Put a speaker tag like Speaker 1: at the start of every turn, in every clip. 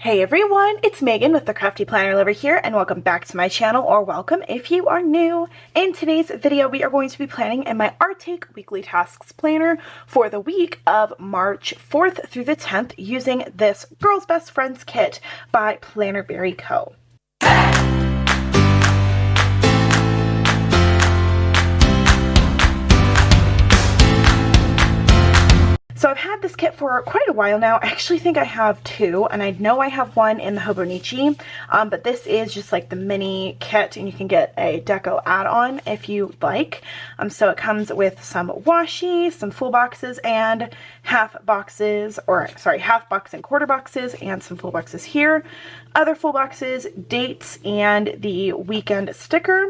Speaker 1: Hey everyone, it's Megan with the CraftyPlannerLovR here, and welcome back to my channel, or welcome if you are new. In today's video, we are going to be planning in my Artake weekly tasks planner for the week of March 4th through the 10th using this Girls Best Friends kit by PlannerBerryCo. So I've had this kit for quite a while now. I actually think I have two, and I know I have one in the Hobonichi, but this is just like the mini kit, and you can get a deco add-on if you like. So it comes with some washi, some full boxes and half boxes, or sorry, half box and quarter boxes, and some full boxes here. Other full boxes, dates, and the weekend sticker.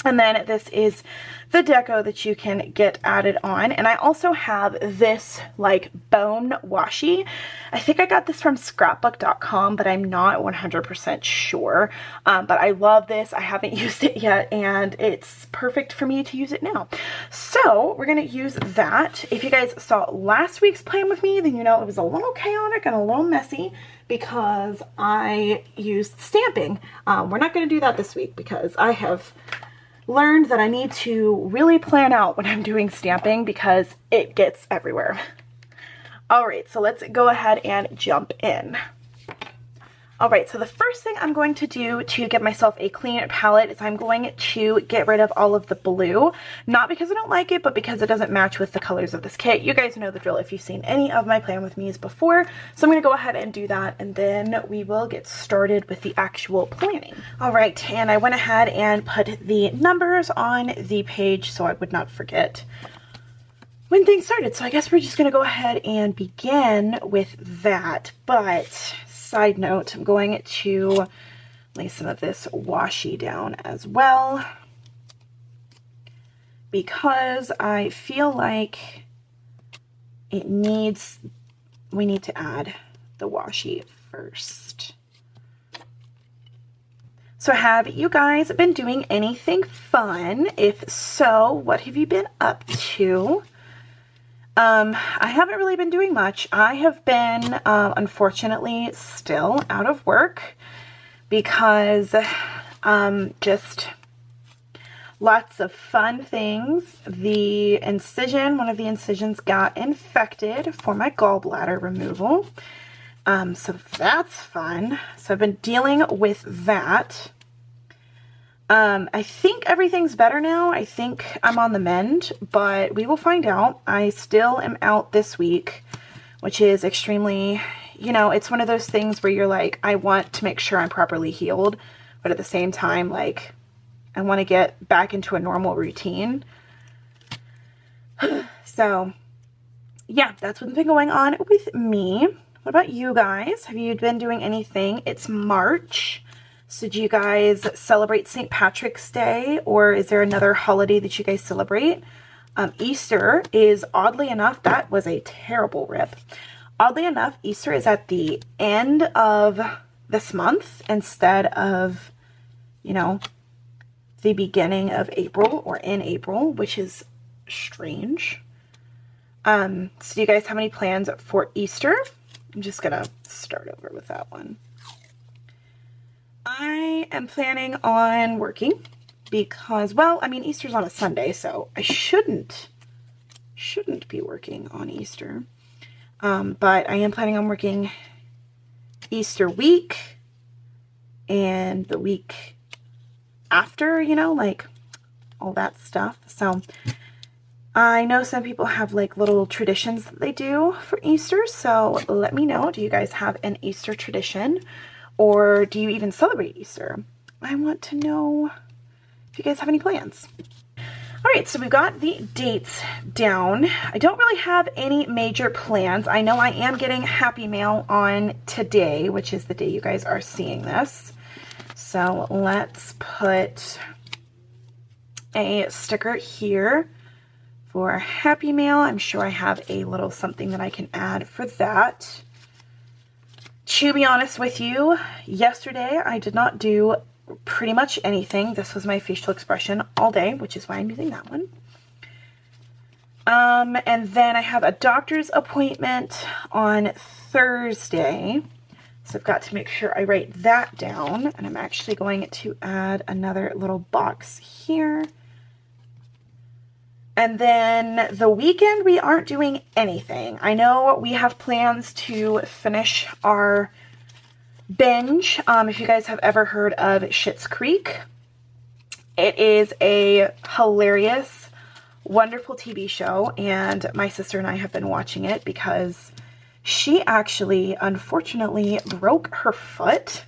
Speaker 1: And then this is the deco that you can get added on. And I also have this like bone washi. I think I got this from scrapbook.com, but I'm not 100% sure. But I love this. I haven't used it yet, and it's perfect for me to use it now. So we're going to use that. If you guys saw last week's plan with me, then you know it was a little chaotic and a little messy because I used stamping. We're not going to do that this week because I have learned that I need to really plan out when I'm doing stamping because it gets everywhere. All right, so let's go ahead and jump in. All right, so the first thing I'm going to do to give myself a clean palette is I'm going to get rid of all of the blue. Not because I don't like it, but because it doesn't match with the colors of this kit. You guys know the drill if you've seen any of my plan with me's before. So I'm going to go ahead and do that, and then we will get started with the actual planning. All right, and I went ahead and put the numbers on the page so I would not forget when things started. So I guess we're just going to go ahead and begin with that. But side note, I'm going to lay some of this washi down as well because I feel like we need to add the washi first. So have you guys been doing anything fun? If so, what have you been up to? I haven't really been doing much. I have been, unfortunately, still out of work because, just lots of fun things. The incision, one of the incisions got infected for my gallbladder removal. So that's fun. So I've been dealing with that. I think everything's better now. I think I'm on the mend, but we will find out. I still am out this week, which is extremely, you know, it's one of those things where you're like, I want to make sure I'm properly healed, but at the same time, like, I want to get back into a normal routine. So, yeah, that's what's been going on with me. What about you guys? Have you been doing anything? It's March. So do you guys celebrate St. Patrick's Day, or is there another holiday that you guys celebrate? Easter is, oddly enough, that was a terrible rip. Oddly enough, Easter is at the end of this month instead of, you know, the beginning of April or in April, which is strange. So do you guys have any plans for Easter? I'm just going to start over with that one. I am planning on working because, well, I mean, Easter's on a Sunday, so I shouldn't be working on Easter. But I am planning on working Easter week and the week after, you know, like all that stuff. So I know some people have like little traditions that they do for Easter. So let me know, do you guys have an Easter tradition? Or do you even celebrate Easter? I want to know if you guys have any plans. All right, so we've got the dates down. I don't really have any major plans. I know I am getting Happy Mail on today, which is the day you guys are seeing this. So let's put a sticker here for Happy Mail. I'm sure I have a little something that I can add for that. To be honest with you, yesterday I did not do pretty much anything. This was my facial expression all day, which is why I'm using that one. And then I have a doctor's appointment on Thursday. So I've got to make sure I write that down, and I'm actually going to add another little box here. And then the weekend, we aren't doing anything. I know we have plans to finish our binge. If you guys have ever heard of Schitt's Creek, it is a hilarious, wonderful TV show, and my sister and I have been watching it because she actually, unfortunately, broke her foot.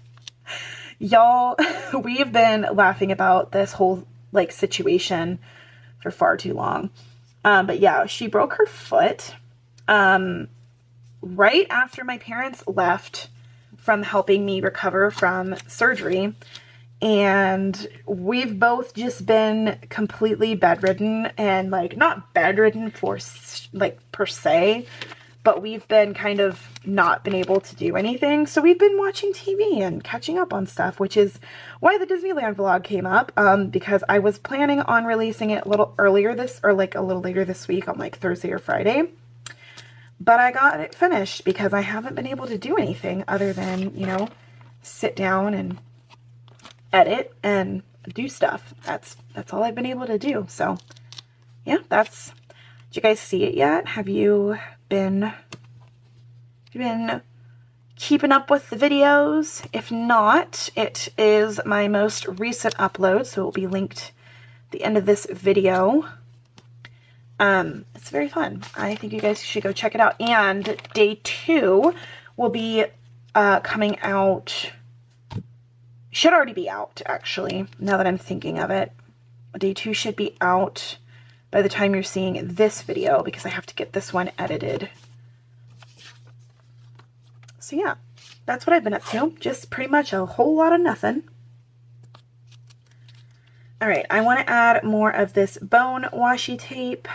Speaker 1: Y'all, we've been laughing about this whole, like, situation for far too long. But yeah, she broke her foot right after my parents left from helping me recover from surgery. And we've both just been completely bedridden, and like, not bedridden for like per se, but we've been kind of not been able to do anything. So we've been watching TV and catching up on stuff, which is why the Disneyland vlog came up, because I was planning on releasing it a little earlier a little later this week on like Thursday or Friday. But I got it finished because I haven't been able to do anything other than, you know, sit down and edit and do stuff. That's all I've been able to do. So yeah, did you guys see it yet? Have you been keeping up with the videos? If not, it is my most recent upload, so it will be linked at the end of this video. It's very fun. I think you guys should go check it out. And day 2 will be coming out. Should already be out, actually, now that I'm thinking of it. Day 2 should be out by the time you're seeing this video, because I have to get this one edited. So yeah, that's what I've been up to. Just pretty much a whole lot of nothing. Alright, I want to add more of this bone washi tape.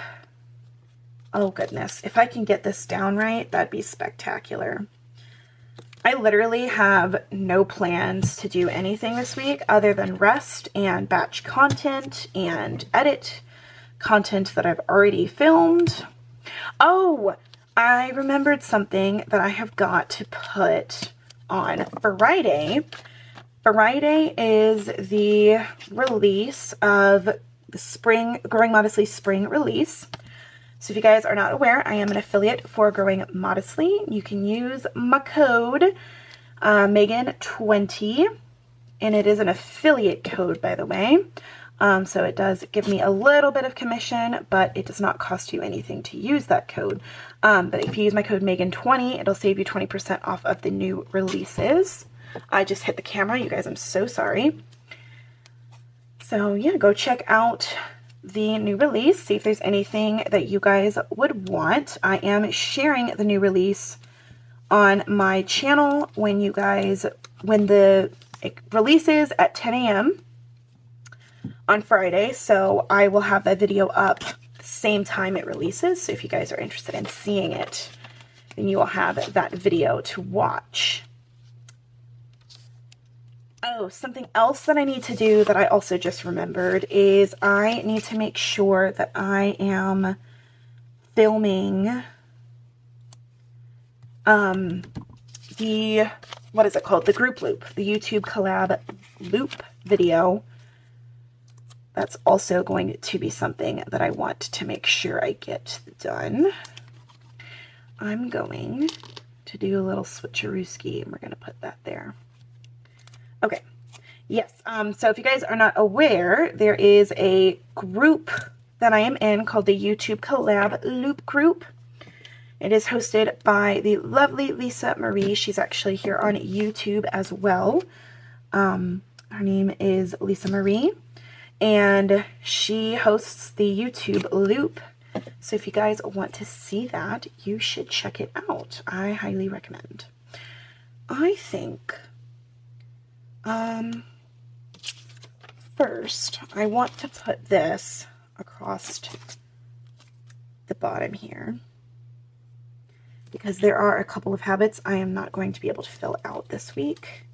Speaker 1: Oh goodness, if I can get this down right, that'd be spectacular. I literally have no plans to do anything this week other than rest and batch content and edit content that I've already filmed. Oh, I remembered something that I have got to put on Friday. Friday is the release of the spring, Growing Modestly spring release. So if you guys are not aware, I am an affiliate for Growing Modestly. You can use my code Megan20, and it is an affiliate code, by the way. So it does give me a little bit of commission, but it does not cost you anything to use that code. But if you use my code Megan20, it'll save you 20% off of the new releases. I just hit the camera, you guys, I'm so sorry. So yeah, go check out the new release, see if there's anything that you guys would want. I am sharing the new release on my channel when the release is at 10 a.m. on Friday, so I will have that video up the same time it releases. So if you guys are interested in seeing it, then you will have that video to watch. Oh, something else that I need to do that I also just remembered is I need to make sure that I am filming what is it called? The group loop, the YouTube collab loop video. That's also going to be something that I want to make sure I get done. I'm going to do a little switcherooski, and we're going to put that there. Okay, yes, so if you guys are not aware, there is a group that I am in called the YouTube Collab Loop Group. It is hosted by the lovely Lisa Marie. She's actually here on YouTube as well. Her name is Lisa Marie, and she hosts the YouTube Loop. So if you guys want to see that, you should check it out. I highly recommend. I think... first, I want to put this across the bottom here, because there are a couple of habits I am not going to be able to fill out this week,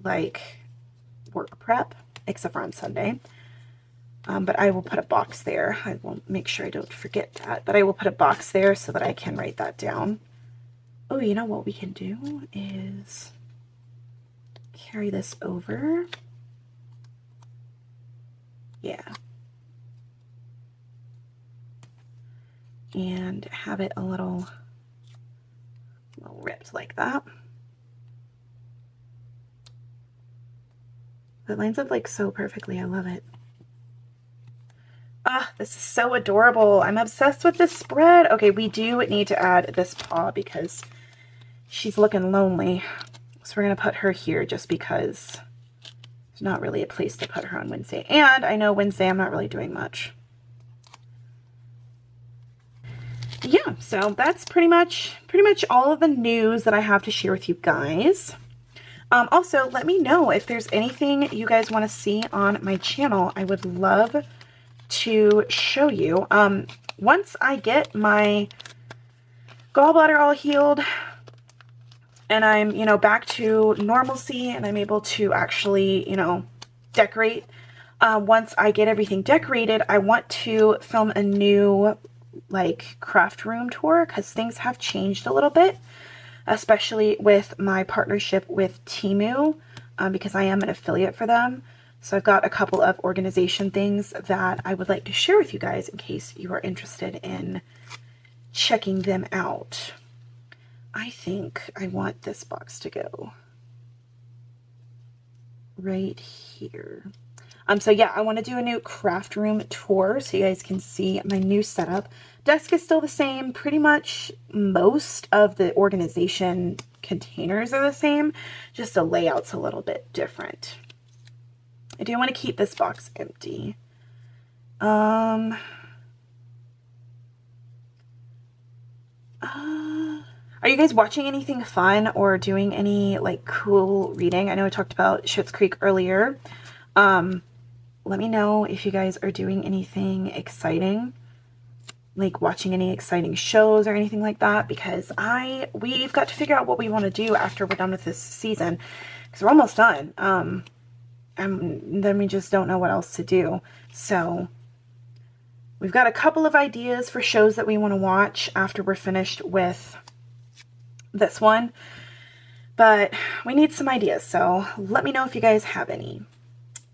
Speaker 1: like work prep, except for on Sunday. But I will put a box there. I will make sure I don't forget that, but I will put a box there so that I can write that down. Oh, you know what we can do is carry this over. Yeah. And have it a little ripped like that. It lines up like so perfectly. I love it. Ah, this is so adorable. I'm obsessed with this spread. Okay, we do need to add this paw because she's looking lonely. So we're going to put her here just because there's not really a place to put her on Wednesday. And I know Wednesday I'm not really doing much. Yeah, so that's pretty much all of the news that I have to share with you guys. Also, let me know if there's anything you guys want to see on my channel. I would love to show you. Once I get my gallbladder all healed and I'm, you know, back to normalcy and I'm able to actually, you know, decorate. Once I get everything decorated, I want to film a new like craft room tour because things have changed a little bit, especially with my partnership with Temu, because I am an affiliate for them. So I've got a couple of organization things that I would like to share with you guys in case you are interested in checking them out. I think I want this box to go right here. So yeah, I want to do a new craft room tour so you guys can see my new setup. Desk is still the same. Pretty much most of the organization containers are the same. Just the layout's a little bit different. I do want to keep this box empty. Are you guys watching anything fun or doing any like cool reading? I know I talked about Schitt's Creek earlier. Let me know if you guys are doing anything exciting, like watching any exciting shows or anything like that, because we've got to figure out what we want to do after we're done with this season, because we're almost done. And then we just don't know what else to do. So we've got a couple of ideas for shows that we want to watch after we're finished with this one, but we need some ideas. So let me know if you guys have any.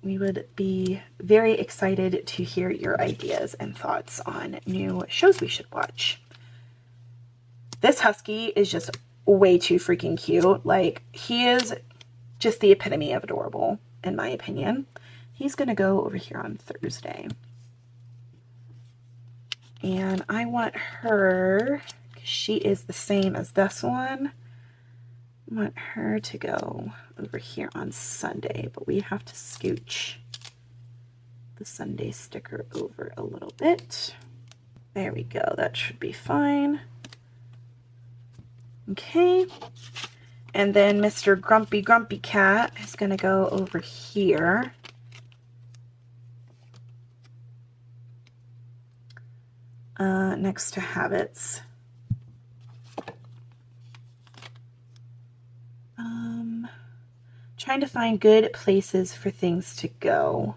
Speaker 1: We would be very excited to hear your ideas and thoughts on new shows we should watch. This husky is just way too freaking cute. Like, he is just the epitome of adorable, in my opinion. He's going to go over here on Thursday. And I want her, because she is the same as this one, I want her to go over here on Sunday, but we have to scooch the Sunday sticker over a little bit. There we go. That should be fine. Okay. And then Mr. Grumpy Cat is going to go over here. Next to Habits. Trying to find good places for things to go.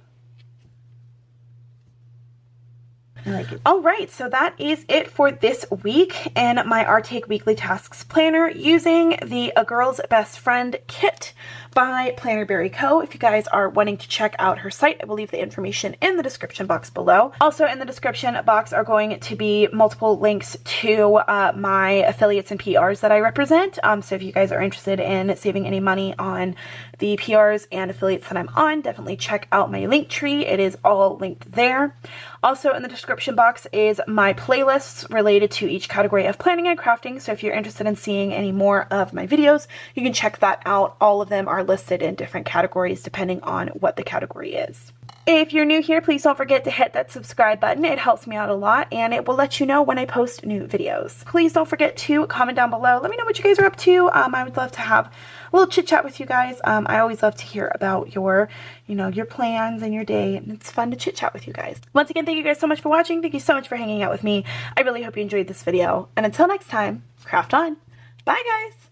Speaker 1: I like it. All right, so that is it for this week in my Artake Weekly Tasks Planner using the A Girl's Best Friend kit by PlannerBerryCo. If you guys are wanting to check out her site, I will leave the information in the description box below. Also in the description box are going to be multiple links to my affiliates and PRs that I represent. So if you guys are interested in saving any money on the PRs and affiliates that I'm on, definitely check out my link tree. It is all linked there. Also in the description box is my playlists related to each category of planning and crafting. So if you're interested in seeing any more of my videos, you can check that out. All of them are listed in different categories depending on what the category is. If you're new here, please don't forget to hit that subscribe button. It helps me out a lot and it will let you know when I post new videos. Please don't forget to comment down below. Let me know what you guys are up to. I would love to have a little chit chat with you guys. I always love to hear about your, your plans and your day, and it's fun to chit chat with you guys. Once again, thank you guys so much for watching. Thank you so much for hanging out with me. I really hope you enjoyed this video. And until next time, craft on. Bye guys.